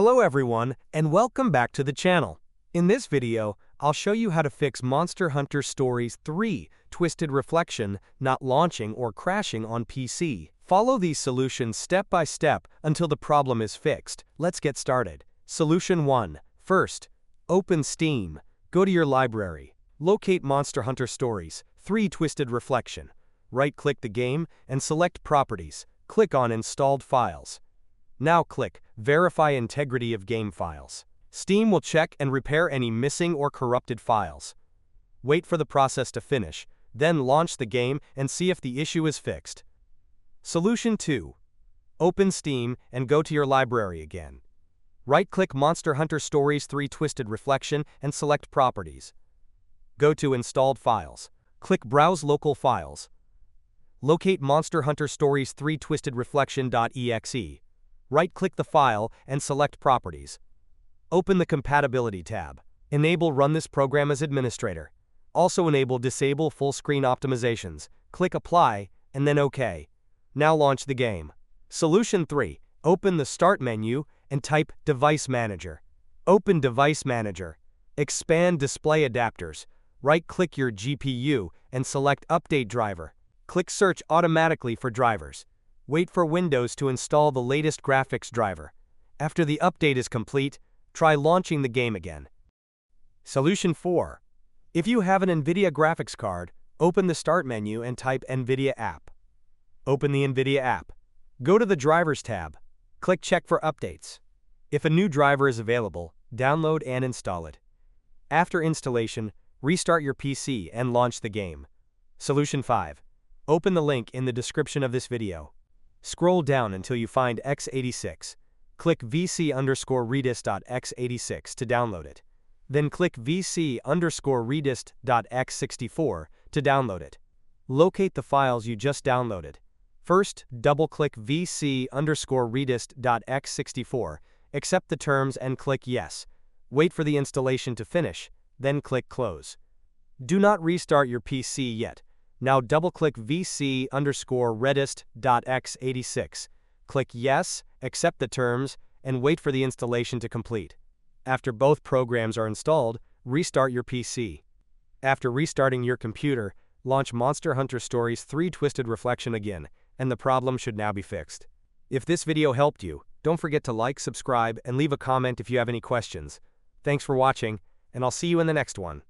Hello everyone, and welcome back to the channel. In this video, I'll show you how to fix Monster Hunter Stories 3 Twisted Reflection not launching or crashing on PC. Follow these solutions step by step until the problem is fixed. Let's get started. Solution 1. First, open Steam. Go to your library. Locate Monster Hunter Stories 3 Twisted Reflection. Right-click the game and select Properties. Click on Installed Files. Now click Verify Integrity of Game Files. Steam will check and repair any missing or corrupted files. Wait for the process to finish, then launch the game and see if the issue is fixed. Solution 2. Open Steam and go to your library again. Right-click Monster Hunter Stories 3 Twisted Reflection and select Properties. Go to Installed Files. Click Browse Local Files. Locate Monster Hunter Stories 3 Twisted Reflection.exe. Right-click the file and select Properties. Open the Compatibility tab. Enable Run this program as administrator. Also enable Disable Full Screen Optimizations. Click Apply, and then OK. Now launch the game. Solution 3. Open the Start menu and type Device Manager. Open Device Manager. Expand Display Adapters. Right-click your GPU and select Update Driver. Click Search automatically for drivers. Wait for Windows to install the latest graphics driver. After the update is complete, try launching the game again. Solution 4. If you have an NVIDIA graphics card, open the Start menu and type NVIDIA App. Open the NVIDIA app. Go to the Drivers tab. Click Check for Updates. If a new driver is available, download and install it. After installation, restart your PC and launch the game. Solution 5. Open the link in the description of this video. Scroll down until you find x86. Click vc_redist.x86 to download it. Then click vc_redist.x64 to download it. Locate the files you just downloaded. First, double-click vc_redist.x64, accept the terms and click Yes. Wait for the installation to finish, then click Close. Do not restart your PC yet. Now double-click vc_redist.x86. Click Yes, accept the terms, and wait for the installation to complete. After both programs are installed, restart your PC. After restarting your computer, launch Monster Hunter Stories 3 Twisted Reflection again, and the problem should now be fixed. If this video helped you, don't forget to like, subscribe, and leave a comment if you have any questions. Thanks for watching, and I'll see you in the next one.